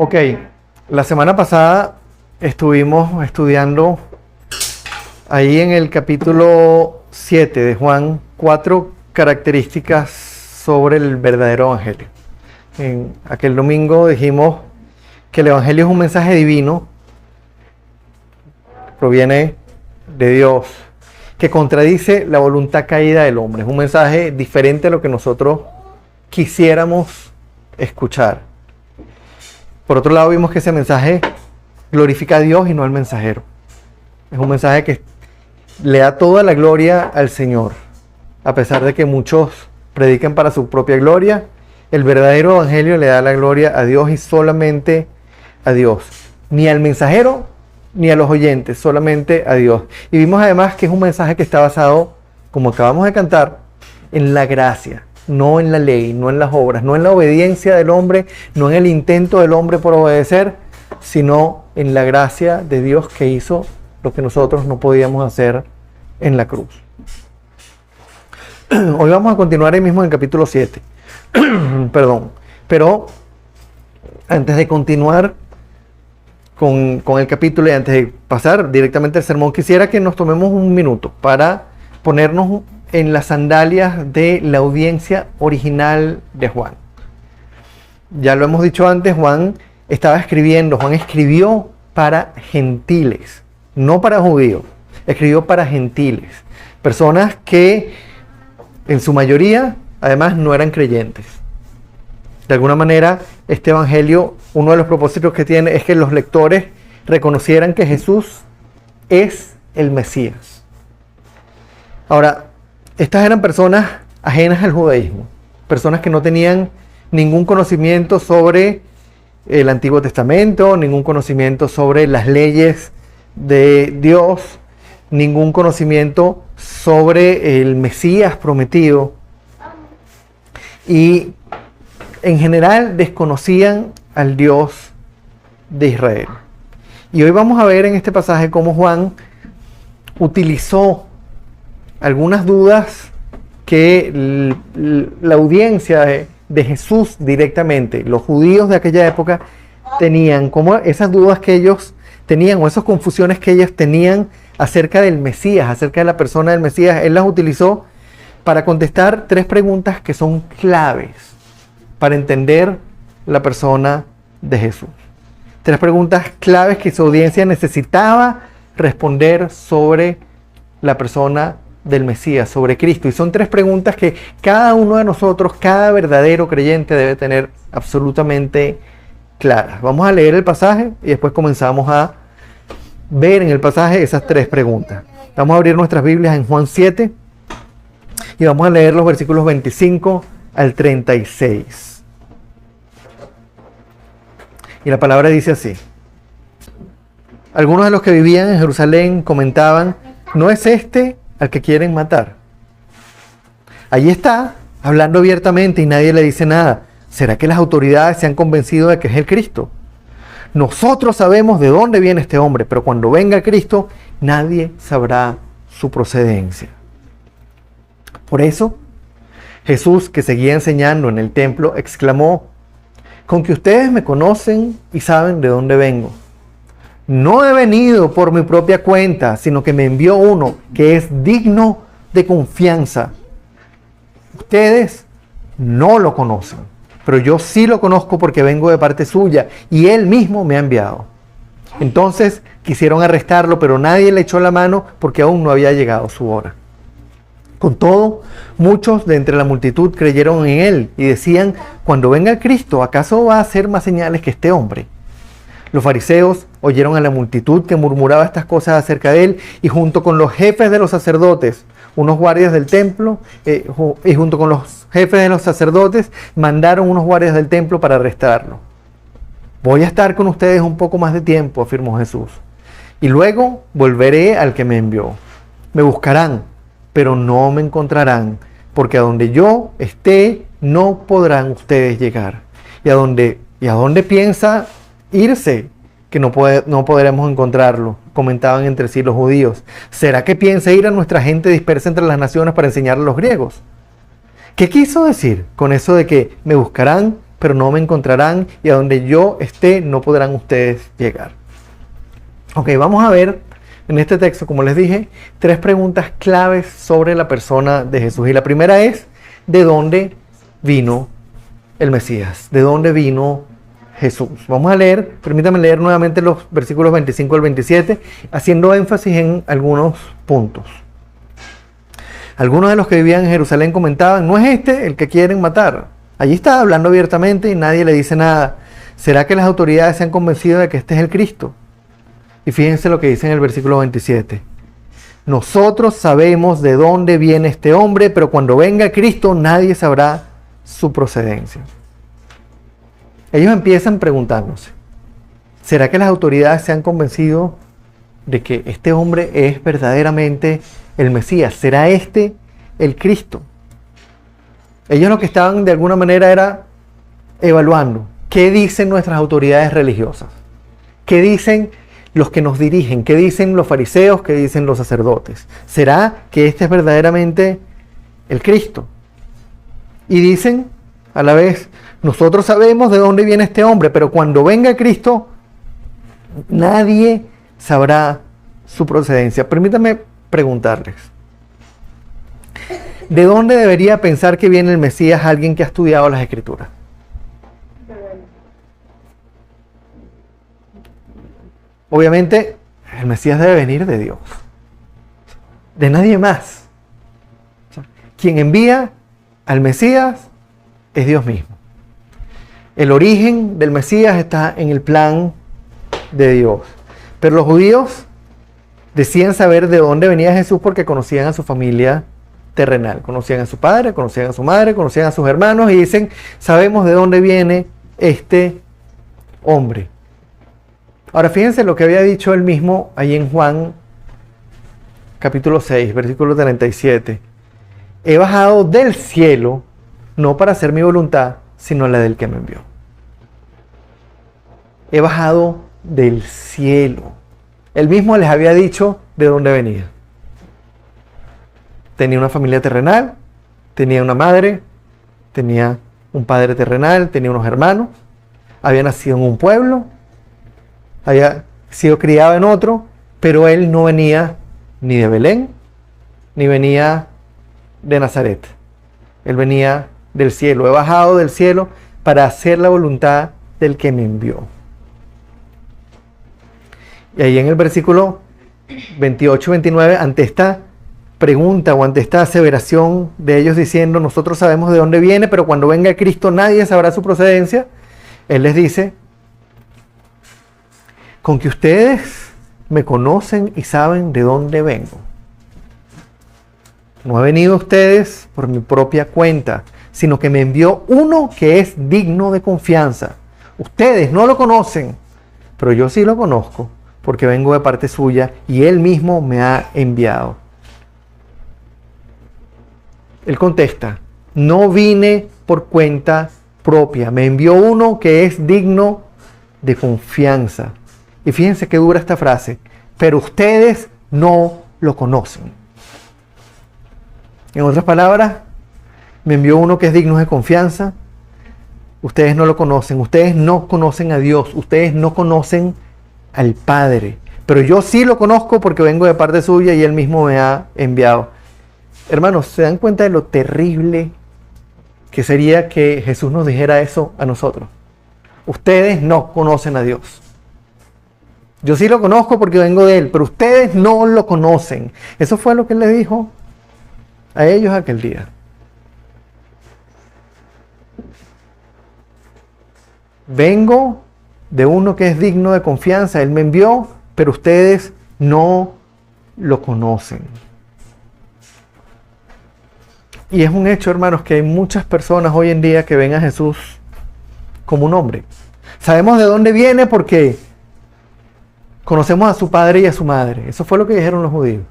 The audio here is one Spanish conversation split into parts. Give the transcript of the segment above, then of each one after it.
Ok, la semana pasada estuvimos estudiando ahí en el capítulo 7 de Juan 4 características sobre el verdadero evangelio. En aquel domingo dijimos que el evangelio es un mensaje divino, proviene de Dios, que contradice la voluntad caída del hombre. Es un mensaje diferente a lo que nosotros quisiéramos escuchar. Por otro lado, vimos que ese mensaje glorifica a Dios y no al mensajero. Es un mensaje que le da toda la gloria al Señor. A pesar de que muchos prediquen para su propia gloria, el verdadero evangelio le da la gloria a Dios y solamente a Dios. Ni al mensajero ni a los oyentes, solamente a Dios. Y vimos además que es un mensaje que está basado, como acabamos de cantar, en la gracia. No en la ley, no en las obras, no en la obediencia del hombre, no en el intento del hombre por obedecer, sino en la gracia de Dios que hizo lo que nosotros no podíamos hacer en la cruz. Hoy vamos a continuar ahí mismo en el capítulo 7. Perdón. Pero antes de continuar con el capítulo y antes de pasar directamente al sermón, quisiera que nos tomemos un minuto para ponernos en las sandalias de la audiencia original de Juan. Ya lo hemos dicho antes, Juan escribió para gentiles, no para judíos, escribió para gentiles, personas que en su mayoría además no eran creyentes. De alguna manera, este evangelio, uno de los propósitos que tiene es que los lectores reconocieran que Jesús es el Mesías. Ahora, estas eran personas ajenas al judaísmo, personas que no tenían ningún conocimiento sobre el Antiguo Testamento, ningún conocimiento sobre las leyes de Dios, ningún conocimiento sobre el Mesías prometido y en general desconocían al Dios de Israel. Y hoy vamos a ver en este pasaje cómo Juan utilizó algunas dudas que la audiencia de Jesús directamente, los judíos de aquella época, tenían, como esas dudas que ellos tenían o esas confusiones que ellos tenían acerca del Mesías, acerca de la persona del Mesías. Él las utilizó para contestar 3 preguntas que son claves para entender la persona de Jesús. 3 preguntas claves que su audiencia necesitaba responder sobre la persona del Mesías, sobre Cristo. Y son 3 preguntas que cada uno de nosotros, cada verdadero creyente debe tener absolutamente claras. Vamos a leer el pasaje y después comenzamos a ver en el pasaje esas 3 preguntas. Vamos a abrir nuestras Biblias en Juan 7 y vamos a leer los versículos 25 al 36. Y la palabra dice así: algunos de los que vivían en Jerusalén comentaban: ¿no es este al que quieren matar? Allí está, hablando abiertamente y nadie le dice nada. ¿Será que las autoridades se han convencido de que es el Cristo? Nosotros sabemos de dónde viene este hombre, pero cuando venga el Cristo, nadie sabrá su procedencia. Por eso, Jesús, que seguía enseñando en el templo, exclamó: con que ustedes me conocen y saben de dónde vengo. No he venido por mi propia cuenta, sino que me envió uno que es digno de confianza. Ustedes no lo conocen, pero yo sí lo conozco porque vengo de parte suya y él mismo me ha enviado. Entonces quisieron arrestarlo, pero nadie le echó la mano porque aún no había llegado su hora. Con todo, muchos de entre la multitud creyeron en él y decían: cuando venga el Cristo, ¿acaso va a hacer más señales que este hombre? Los fariseos oyeron a la multitud que murmuraba estas cosas acerca de él y junto con los jefes de los sacerdotes, unos guardias del templo, mandaron unos guardias del templo para arrestarlo. Voy a estar con ustedes un poco más de tiempo, afirmó Jesús, y luego volveré al que me envió. Me buscarán, pero no me encontrarán, porque a donde yo esté no podrán ustedes llegar. Y a dónde piensa irse, que no podremos encontrarlo, comentaban entre sí los judíos. ¿Será que piensa ir a nuestra gente dispersa entre las naciones para enseñar a los griegos? ¿Qué quiso decir con eso de que me buscarán, pero no me encontrarán, y a donde yo esté no podrán ustedes llegar. Ok, vamos a ver en este texto, como les dije, 3 preguntas claves sobre la persona de Jesús. Y la primera es, ¿de dónde vino el Mesías? ¿De dónde vino Jesús? Vamos a leer, permítanme leer nuevamente los versículos 25 al 27, haciendo énfasis en algunos puntos. Algunos de los que vivían en Jerusalén comentaban, ¿no es este el que quieren matar? Allí está hablando abiertamente y nadie le dice nada. ¿Será que las autoridades se han convencido de que este es el Cristo? Y fíjense lo que dice en el versículo 27. Nosotros sabemos de dónde viene este hombre, pero cuando venga Cristo nadie sabrá su procedencia. Ellos empiezan preguntándose, ¿será que las autoridades se han convencido de que este hombre es verdaderamente el Mesías? ¿Será este el Cristo? Ellos lo que estaban de alguna manera era evaluando qué dicen nuestras autoridades religiosas, qué dicen los que nos dirigen, qué dicen los fariseos, qué dicen los sacerdotes. ¿Será que este es verdaderamente el Cristo? Y dicen a la vez, nosotros sabemos de dónde viene este hombre, pero cuando venga Cristo, nadie sabrá su procedencia. Permítanme preguntarles, ¿de dónde debería pensar que viene el Mesías alguien que ha estudiado las Escrituras? Obviamente, el Mesías debe venir de Dios, de nadie más. Quien envía al Mesías es Dios mismo. El origen del Mesías está en el plan de Dios. Pero los judíos decían saber de dónde venía Jesús porque conocían a su familia terrenal. Conocían a su padre, conocían a su madre, conocían a sus hermanos y dicen, sabemos de dónde viene este hombre. Ahora fíjense lo que había dicho él mismo ahí en Juan capítulo 6, versículo 37. He bajado del cielo no para hacer mi voluntad, sino la del que me envió. He bajado del cielo. Él mismo les había dicho de dónde venía. Tenía una familia terrenal, tenía una madre, tenía un padre terrenal, tenía unos hermanos, había nacido en un pueblo, había sido criado en otro, pero él no venía ni de Belén, ni venía de Nazaret. Él venía del cielo. He bajado del cielo para hacer la voluntad del que me envió. Y ahí en el versículo 28-29, ante esta pregunta o ante esta aseveración de ellos diciendo, nosotros sabemos de dónde viene, pero cuando venga Cristo nadie sabrá su procedencia, él les dice, con que ustedes me conocen y saben de dónde vengo. No he venido a ustedes por mi propia cuenta, sino que me envió uno que es digno de confianza. Ustedes no lo conocen, pero yo sí lo conozco, porque vengo de parte suya y él mismo me ha enviado. Él contesta, no vine por cuenta propia, me envió uno que es digno de confianza. Y fíjense qué dura esta frase, pero ustedes no lo conocen. En otras palabras, me envió uno que es digno de confianza. Ustedes no lo conocen, ustedes no conocen a Dios, ustedes no conocen al Padre. Pero yo sí lo conozco porque vengo de parte suya y él mismo me ha enviado. Hermanos, ¿se dan cuenta de lo terrible que sería que Jesús nos dijera eso a nosotros? Ustedes no conocen a Dios. Yo sí lo conozco porque vengo de él, pero ustedes no lo conocen. Eso fue lo que él les dijo a ellos aquel día. Vengo de uno que es digno de confianza, él me envió, pero ustedes no lo conocen. Y es un hecho, hermanos, que hay muchas personas hoy en día que ven a Jesús como un hombre. Sabemos de dónde viene porque conocemos a su padre y a su madre. Eso fue lo que dijeron los judíos.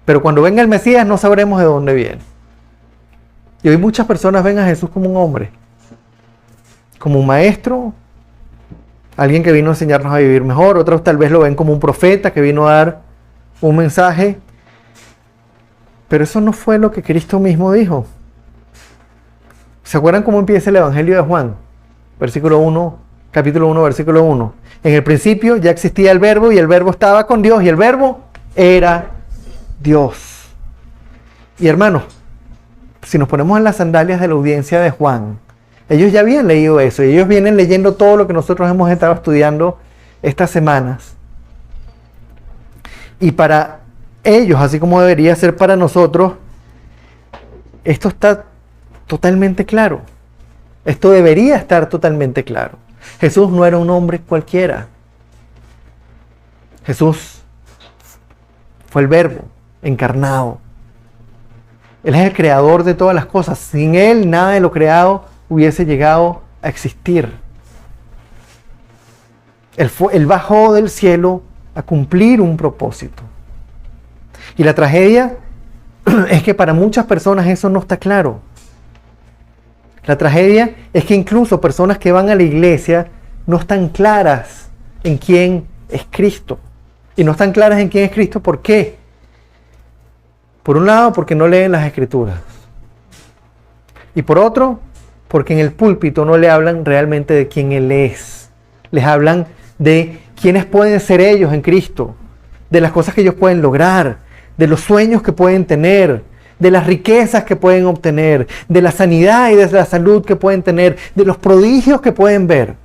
Pero cuando venga el Mesías no sabremos de dónde viene. Y hoy muchas personas ven a Jesús como un hombre, como un maestro, alguien que vino a enseñarnos a vivir mejor. Otros tal vez lo ven como un profeta que vino a dar un mensaje. Pero eso no fue lo que Cristo mismo dijo. ¿Se acuerdan cómo empieza el Evangelio de Juan? versículo 1, capítulo 1, versículo 1. En el principio ya existía el verbo y el verbo estaba con Dios y el verbo era Dios. Y hermanos, si nos ponemos en las sandalias de la audiencia de Juan, ellos ya habían leído eso y ellos vienen leyendo todo lo que nosotros hemos estado estudiando estas semanas. Y para ellos, así como debería ser para nosotros, esto está totalmente claro. Esto debería estar totalmente claro. Jesús no era un hombre cualquiera. Jesús fue el Verbo encarnado. Él es el creador de todas las cosas. Sin Él, nada de lo creado hubiese llegado a existir. Él bajó del cielo a cumplir un propósito. Y la tragedia es que para muchas personas eso no está claro. La tragedia es que incluso personas que van a la iglesia no están claras en quién es Cristo. Y no están claras en quién es Cristo, ¿por qué? Por un lado, porque no leen las Escrituras. Y por otro, porque en el púlpito no le hablan realmente de quién Él es. Les hablan de quiénes pueden ser ellos en Cristo, de las cosas que ellos pueden lograr, de los sueños que pueden tener, de las riquezas que pueden obtener, de la sanidad y de la salud que pueden tener, de los prodigios que pueden ver.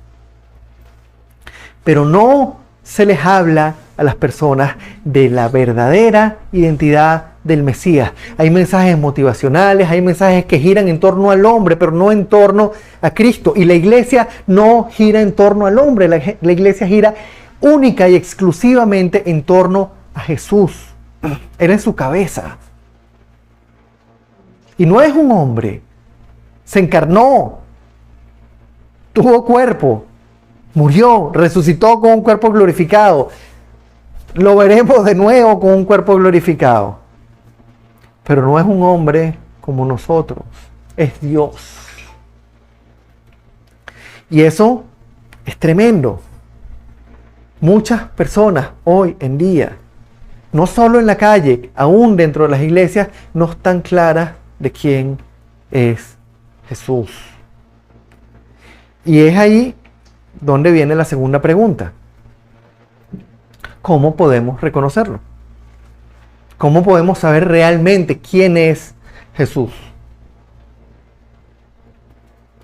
Pero no se les habla a las personas de la verdadera identidad del Mesías. Hay mensajes motivacionales, hay mensajes que giran en torno al hombre, pero no en torno a Cristo. Y la iglesia no gira en torno al hombre, la iglesia gira única y exclusivamente en torno a Jesús. Era en su cabeza. Y no es un hombre. Se encarnó. Tuvo cuerpo. Murió. Resucitó con un cuerpo glorificado. Lo veremos de nuevo con un cuerpo glorificado. Pero no es un hombre como nosotros. Es Dios. Y eso es tremendo. Muchas personas hoy en día, no solo en la calle, aún dentro de las iglesias, no están claras de quién es Jesús. Y es ahí donde viene la segunda pregunta. ¿Cómo podemos reconocerlo? ¿Cómo podemos saber realmente quién es Jesús?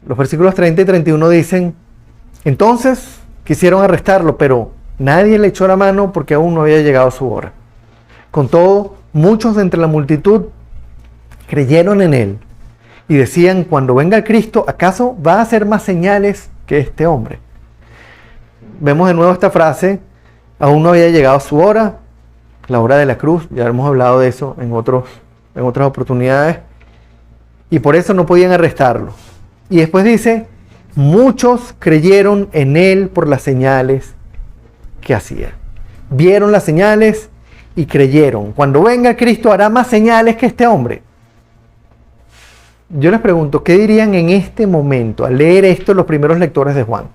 Los versículos 30 y 31 dicen: entonces quisieron arrestarlo, pero nadie le echó la mano porque aún no había llegado su hora. Con todo, muchos de entre la multitud creyeron en él y decían: cuando venga el Cristo, ¿acaso va a hacer más señales que este hombre? Vemos de nuevo esta frase: aún no había llegado su hora, la hora de la cruz. Ya hemos hablado de eso en otras oportunidades, y por eso no podían arrestarlo. Y después dice: muchos creyeron en él por las señales que hacía. Vieron las señales y creyeron. Cuando venga Cristo, hará más señales que este hombre. Yo les pregunto, ¿qué dirían en este momento al leer esto los primeros lectores de Juan?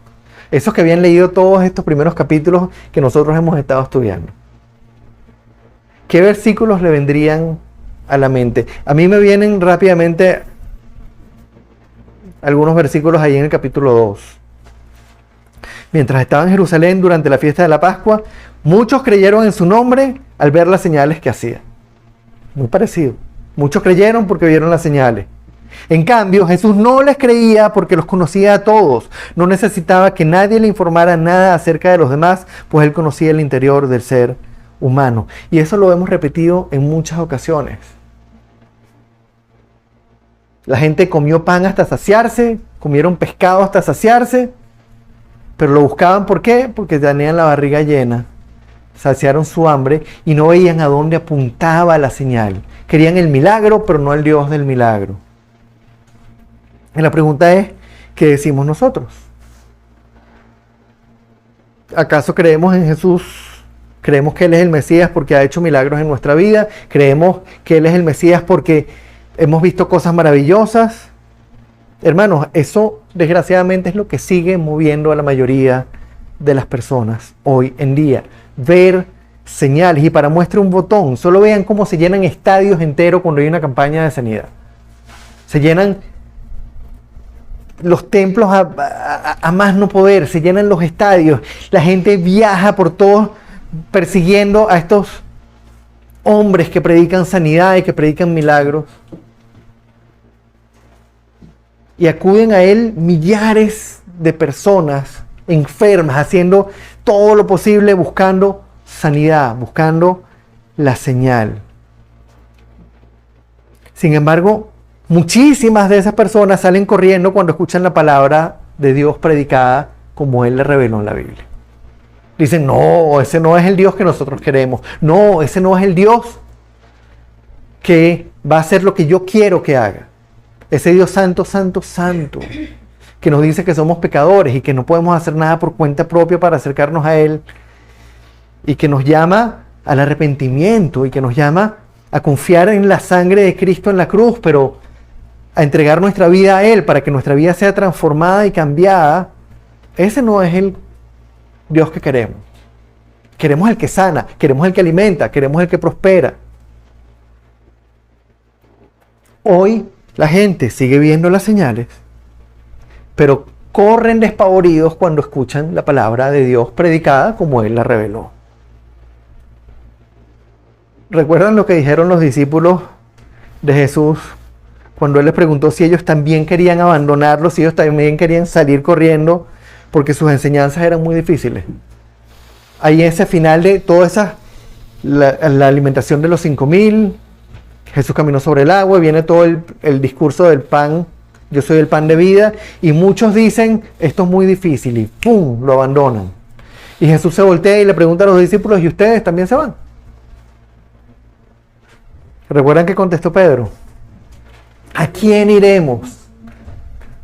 Esos que habían leído todos estos primeros capítulos que nosotros hemos estado estudiando. ¿Qué versículos le vendrían a la mente? A mí me vienen rápidamente algunos versículos ahí en el capítulo 2. Mientras estaba en Jerusalén durante la fiesta de la Pascua, muchos creyeron en su nombre al ver las señales que hacía. Muy parecido. Muchos creyeron porque vieron las señales. En cambio, Jesús no les creía porque los conocía a todos. No necesitaba que nadie le informara nada acerca de los demás, pues él conocía el interior del ser humano. Y eso lo hemos repetido en muchas ocasiones. La gente comió pan hasta saciarse, comieron pescado hasta saciarse, pero lo buscaban, ¿por qué? Porque tenían la barriga llena, saciaron su hambre y no veían a dónde apuntaba la señal. Querían el milagro, pero no el Dios del milagro. Y la pregunta es, ¿qué decimos nosotros? ¿Acaso creemos en Jesús? ¿Creemos que Él es el Mesías porque ha hecho milagros en nuestra vida? ¿Creemos que Él es el Mesías porque hemos visto cosas maravillosas? Hermanos, eso desgraciadamente es lo que sigue moviendo a la mayoría de las personas hoy en día. Ver señales. Y para muestra un botón, solo vean cómo se llenan estadios enteros cuando hay una campaña de sanidad. Se llenan los templos a más no poder, se llenan los estadios, la gente viaja por todos persiguiendo a estos hombres que predican sanidad y que predican milagros. Y acuden a él millares de personas enfermas, haciendo todo lo posible, buscando sanidad, buscando la señal. Sin embargo, muchísimas de esas personas salen corriendo cuando escuchan la palabra de Dios predicada como Él le reveló en la Biblia. Dicen, no, ese no es el Dios que nosotros queremos. No, ese no es el Dios que va a hacer lo que yo quiero que haga. Ese Dios santo, santo, santo, que nos dice que somos pecadores y que no podemos hacer nada por cuenta propia para acercarnos a Él, y que nos llama al arrepentimiento y que nos llama a confiar en la sangre de Cristo en la cruz, pero a entregar nuestra vida a Él para que nuestra vida sea transformada y cambiada. Ese no es el Dios que queremos. Queremos el que sana, queremos el que alimenta, queremos el que prospera. Hoy la gente sigue viendo las señales, pero corren despavoridos cuando escuchan la palabra de Dios predicada como Él la reveló. ¿Recuerdan lo que dijeron los discípulos de Jesús cuando Él les preguntó si ellos también querían abandonarlo, si ellos también querían salir corriendo porque sus enseñanzas eran muy difíciles? Ahí ese final de toda esa, la alimentación de los 5,000, Jesús caminó sobre el agua, viene todo el discurso del pan, yo soy el pan de vida, y muchos dicen, esto es muy difícil, y ¡pum!, lo abandonan. Y Jesús se voltea y le pregunta a los discípulos, ¿y ustedes también se van? ¿Recuerdan qué contestó Pedro? ¿A quién iremos?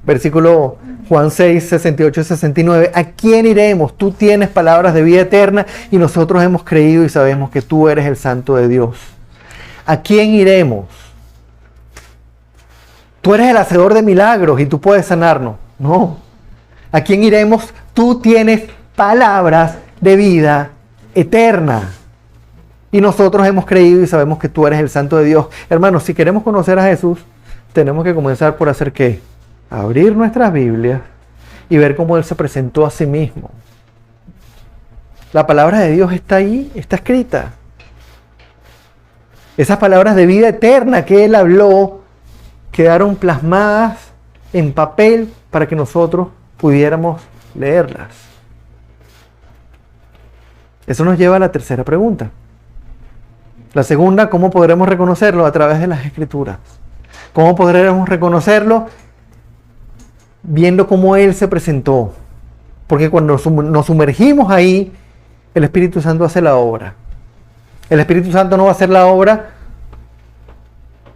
Versículo Juan 6, 68 y 69. ¿A quién iremos? Tú tienes palabras de vida eterna y nosotros hemos creído y sabemos que tú eres el Santo de Dios. ¿A quién iremos? Tú eres el hacedor de milagros y tú puedes sanarnos. No. ¿A quién iremos? Tú tienes palabras de vida eterna. Y nosotros hemos creído y sabemos que tú eres el Santo de Dios. Hermanos, si queremos conocer a Jesús, tenemos que comenzar por hacer ¿qué? Abrir nuestras Biblias y ver cómo Él se presentó a sí mismo. La palabra de Dios está ahí, está escrita. Esas palabras de vida eterna que Él habló quedaron plasmadas en papel para que nosotros pudiéramos leerlas. Eso nos lleva a la tercera pregunta. La segunda, ¿cómo podremos reconocerlo? A través de las Escrituras. ¿Cómo podremos reconocerlo? Viendo cómo Él se presentó. Porque cuando nos sumergimos ahí, el Espíritu Santo hace la obra. El Espíritu Santo no va a hacer la obra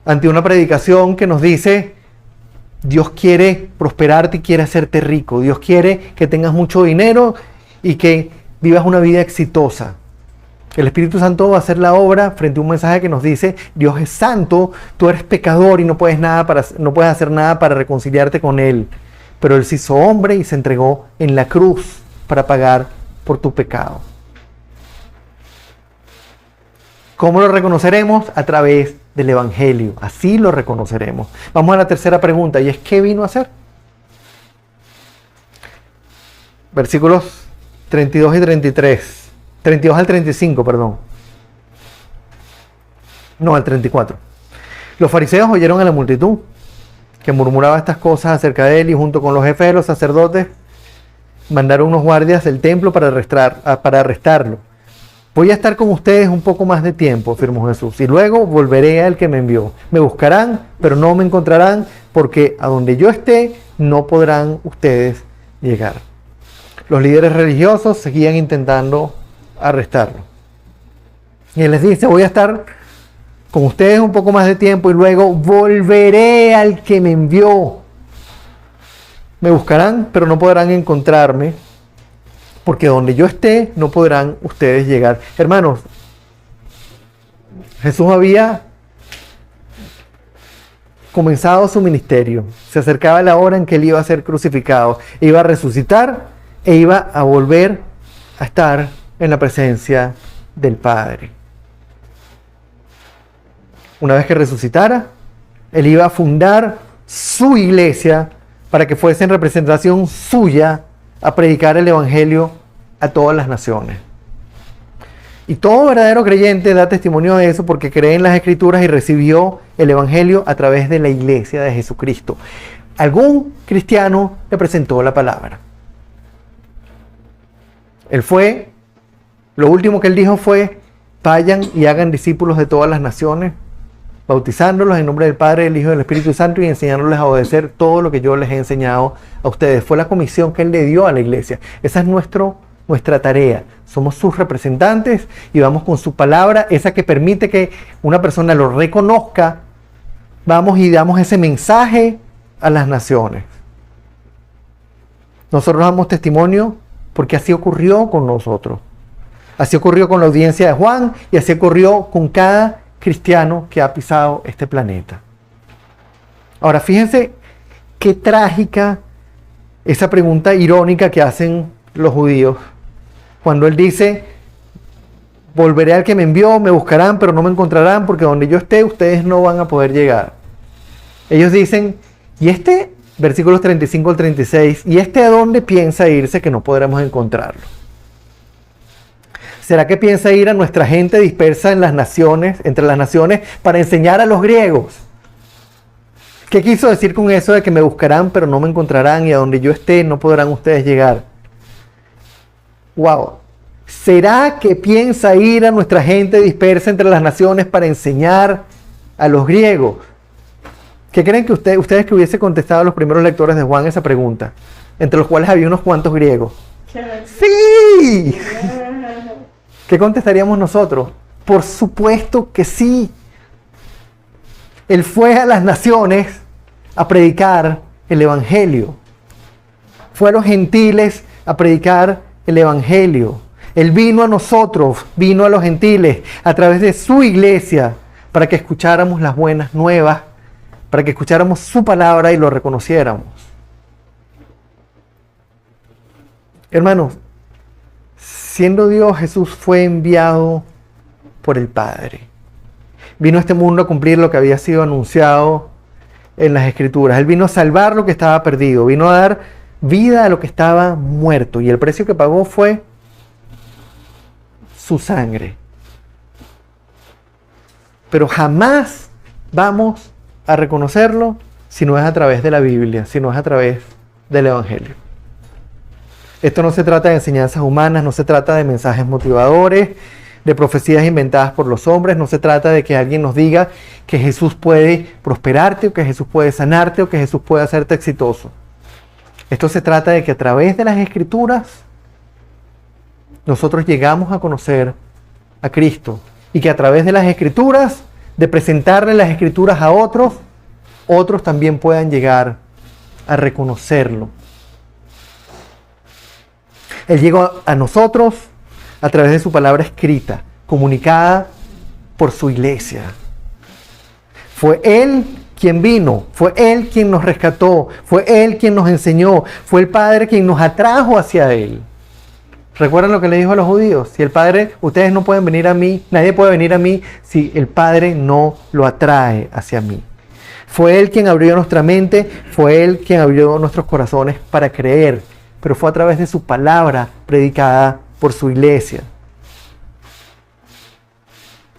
ante una predicación que nos dice, Dios quiere prosperarte y quiere hacerte rico. Dios quiere que tengas mucho dinero y que vivas una vida exitosa. El Espíritu Santo va a hacer la obra frente a un mensaje que nos dice, Dios es santo, tú eres pecador y no puedes hacer nada para reconciliarte con Él. Pero Él se hizo hombre y se entregó en la cruz para pagar por tu pecado. ¿Cómo lo reconoceremos? A través del Evangelio. Así lo reconoceremos. Vamos a la tercera pregunta, y es, ¿qué vino a hacer? Versículos 32 y 33. 32 al 35, perdón. No, al 34. Los fariseos oyeron a la multitud que murmuraba estas cosas acerca de Él, y junto con los jefes de los sacerdotes mandaron unos guardias del templo para arrestarlo. Voy a estar con ustedes un poco más de tiempo, afirmó Jesús, y luego volveré al que me envió. Me buscarán, pero no me encontrarán, porque a donde yo esté no podrán ustedes llegar. Los líderes religiosos seguían intentando arrestarlo. Y Él les dice, voy a estar con ustedes un poco más de tiempo y luego volveré al que me envió. Me buscarán, pero no podrán encontrarme, porque donde yo esté no podrán ustedes llegar. Hermanos, Jesús había comenzado su ministerio. Se acercaba la hora en que Él iba a ser crucificado, iba a resucitar e iba a volver a estar en la presencia del Padre. Una vez que resucitara, Él iba a fundar su iglesia para que fuesen representación suya a predicar el Evangelio a todas las naciones. Y todo verdadero creyente da testimonio de eso porque cree en las Escrituras y recibió el Evangelio a través de la iglesia de Jesucristo. Algún cristiano le presentó la palabra. Lo último que él dijo fue: vayan y hagan discípulos de todas las naciones, bautizándolos en nombre del Padre, del Hijo y del Espíritu Santo y enseñándoles a obedecer todo lo que yo les he enseñado a ustedes. Fue la comisión que él le dio a la iglesia. Esa es nuestra tarea. Somos sus representantes y vamos con su palabra, esa que permite que una persona lo reconozca. Vamos y damos ese mensaje a las naciones. Nosotros damos testimonio porque así ocurrió con nosotros. Así ocurrió con la audiencia de Juan y así ocurrió con cada cristiano que ha pisado este planeta. Ahora, fíjense qué trágica esa pregunta irónica que hacen los judíos cuando él dice: volveré al que me envió, me buscarán, pero no me encontrarán, porque donde yo esté, ustedes no van a poder llegar. Ellos dicen, y versículos 35 al 36, ¿y a dónde piensa irse que no podremos encontrarlo? ¿Será que piensa ir a nuestra gente dispersa en las naciones, entre las naciones, para enseñar a los griegos? ¿Qué quiso decir con eso de que me buscarán, pero no me encontrarán, y a donde yo esté, no podrán ustedes llegar? ¡Wow! ¿Será que piensa ir a nuestra gente dispersa entre las naciones para enseñar a los griegos? ¿Qué creen que ustedes que hubiese contestado a los primeros lectores de Juan esa pregunta? Entre los cuales había unos cuantos griegos. ¡Sí! ¿Qué contestaríamos nosotros? Por supuesto que sí. Él fue a las naciones a predicar el Evangelio. Fue a los gentiles a predicar el Evangelio. Él vino a nosotros, vino a los gentiles a través de su iglesia para que escucháramos las buenas nuevas, para que escucháramos su palabra y lo reconociéramos. Hermanos, siendo Dios, Jesús fue enviado por el Padre. Vino a este mundo a cumplir lo que había sido anunciado en las Escrituras. Él vino a salvar lo que estaba perdido, vino a dar vida a lo que estaba muerto. Y el precio que pagó fue su sangre. Pero jamás vamos a reconocerlo si no es a través de la Biblia, si no es a través del Evangelio. Esto no se trata de enseñanzas humanas, no se trata de mensajes motivadores, de profecías inventadas por los hombres, no se trata de que alguien nos diga que Jesús puede prosperarte, o que Jesús puede sanarte, o que Jesús puede hacerte exitoso. Esto se trata de que a través de las Escrituras nosotros llegamos a conocer a Cristo y que a través de las Escrituras, de presentarle las Escrituras a otros, otros también puedan llegar a reconocerlo. Él llegó a nosotros a través de su palabra escrita, comunicada por su iglesia. Fue Él quien vino, fue Él quien nos rescató, fue Él quien nos enseñó, fue el Padre quien nos atrajo hacia Él. ¿Recuerdan lo que le dijo a los judíos? Si el Padre, ustedes no pueden venir a mí, nadie puede venir a mí si el Padre no lo atrae hacia mí. Fue Él quien abrió nuestra mente, fue Él quien abrió nuestros corazones para creer, pero fue a través de su palabra predicada por su iglesia.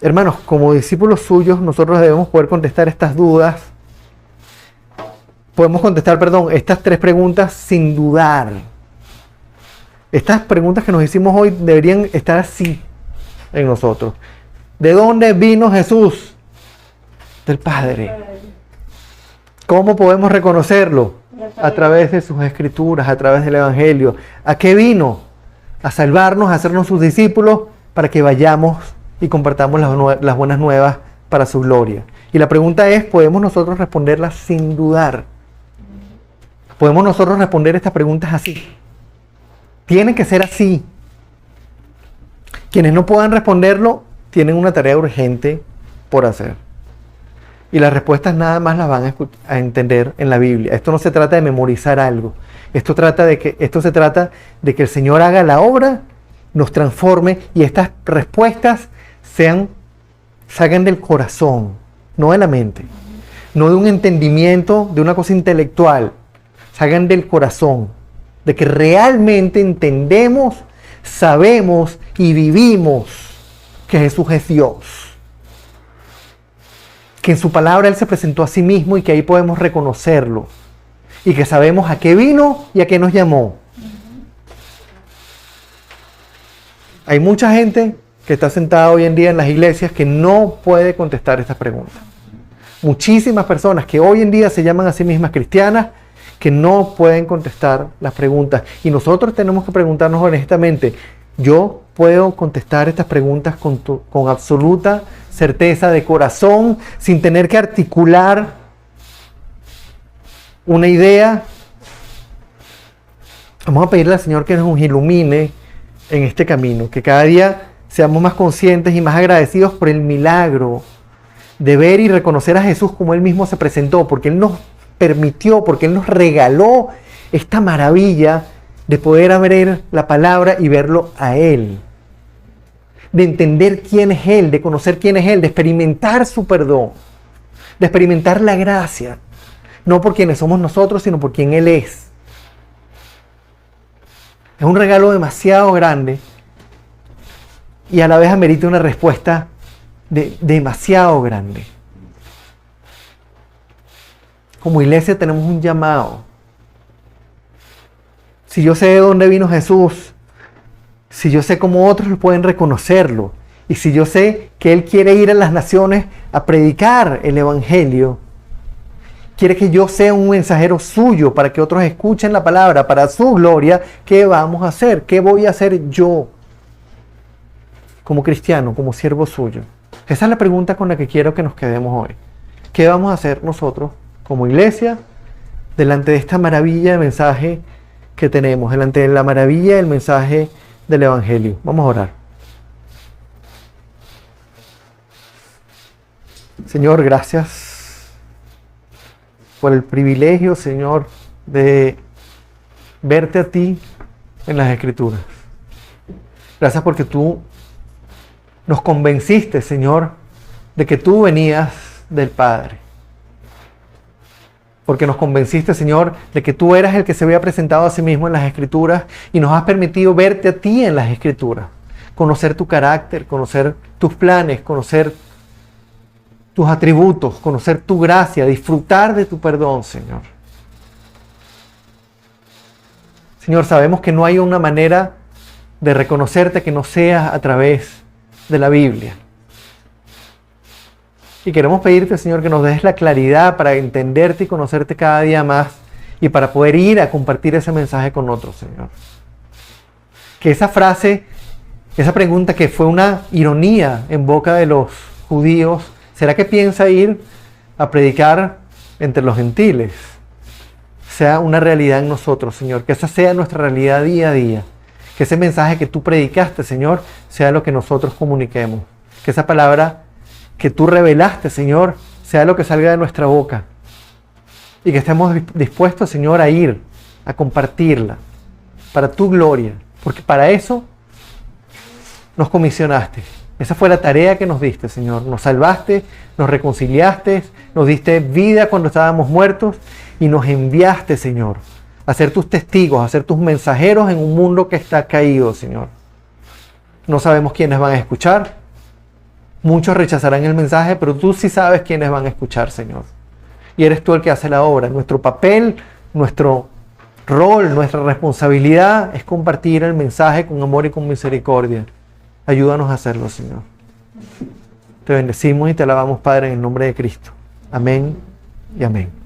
Hermanos, como discípulos suyos, nosotros debemos poder contestar estas dudas. Podemos contestar, estas 3 preguntas sin dudar. Estas preguntas que nos hicimos hoy deberían estar así en nosotros. ¿De dónde vino Jesús? Del Padre. ¿Cómo podemos reconocerlo? A través de sus Escrituras, a través del Evangelio. ¿A qué vino? A salvarnos, a hacernos sus discípulos, para que vayamos y compartamos las buenas nuevas para su gloria. Y la pregunta es, ¿podemos nosotros responderlas sin dudar? ¿Podemos nosotros responder estas preguntas así? Tiene que ser así. Quienes no puedan responderlo, tienen una tarea urgente por hacer. Y las respuestas nada más las van a entender en la Biblia. Esto no se trata de memorizar algo. Esto se trata de que el Señor haga la obra, nos transforme y estas respuestas salgan del corazón, no de la mente, no de un entendimiento, de una cosa intelectual. salgan del corazón, de que realmente entendemos, sabemos y vivimos que Jesús es Dios. Que en su palabra Él se presentó a sí mismo y que ahí podemos reconocerlo. Y que sabemos a qué vino y a qué nos llamó. Hay mucha gente que está sentada hoy en día en las iglesias que no puede contestar estas preguntas. Muchísimas personas que hoy en día se llaman a sí mismas cristianas que no pueden contestar las preguntas. Y nosotros tenemos que preguntarnos honestamente, ¿yo puedo contestar estas preguntas con absoluta certeza de corazón, sin tener que articular una idea? Vamos a pedirle al Señor que nos ilumine en este camino, que cada día seamos más conscientes y más agradecidos por el milagro de ver y reconocer a Jesús como Él mismo se presentó, porque Él nos permitió, porque Él nos regaló esta maravilla de poder abrir la palabra y verlo a Él, de entender quién es Él, de conocer quién es Él, de experimentar su perdón, de experimentar la gracia, no por quienes somos nosotros, sino por quien Él es. Es un regalo demasiado grande y a la vez amerita una respuesta demasiado grande. Como iglesia tenemos un llamado. Si yo sé de dónde vino Jesús, si yo sé cómo otros pueden reconocerlo, y si yo sé que Él quiere ir a las naciones a predicar el Evangelio, quiere que yo sea un mensajero suyo para que otros escuchen la palabra para su gloria, ¿qué vamos a hacer? ¿Qué voy a hacer yo como cristiano, como siervo suyo? Esa es la pregunta con la que quiero que nos quedemos hoy. ¿Qué vamos a hacer nosotros como iglesia delante de esta maravilla de mensaje que tenemos, delante de la maravilla del mensaje del Evangelio? Vamos a orar. Señor, gracias por el privilegio, Señor, de verte a ti en las Escrituras. Gracias porque tú nos convenciste, Señor, de que tú venías del Padre. Porque nos convenciste, Señor, de que tú eras el que se había presentado a sí mismo en las Escrituras y nos has permitido verte a ti en las Escrituras. Conocer tu carácter, conocer tus planes, conocer tus atributos, conocer tu gracia, disfrutar de tu perdón, Señor. Señor, sabemos que no hay una manera de reconocerte que no sea a través de la Biblia. Y queremos pedirte, Señor, que nos des la claridad para entenderte y conocerte cada día más y para poder ir a compartir ese mensaje con otros, Señor. Que esa frase, esa pregunta que fue una ironía en boca de los judíos, ¿será que piensa ir a predicar entre los gentiles? Sea una realidad en nosotros, Señor. Que esa sea nuestra realidad día a día. Que ese mensaje que tú predicaste, Señor, sea lo que nosotros comuniquemos. Que esa palabra que tú revelaste, Señor, sea lo que salga de nuestra boca. Y que estemos dispuestos, Señor, a ir, a compartirla, para tu gloria. Porque para eso nos comisionaste. Esa fue la tarea que nos diste, Señor. Nos salvaste, nos reconciliaste, nos diste vida cuando estábamos muertos y nos enviaste, Señor, a ser tus testigos, a ser tus mensajeros en un mundo que está caído, Señor. No sabemos quiénes van a escuchar. Muchos rechazarán el mensaje, pero tú sí sabes quiénes van a escuchar, Señor. Y eres tú el que hace la obra. Nuestro papel, nuestro rol, nuestra responsabilidad es compartir el mensaje con amor y con misericordia. Ayúdanos a hacerlo, Señor. Te bendecimos y te alabamos, Padre, en el nombre de Cristo. Amén y amén.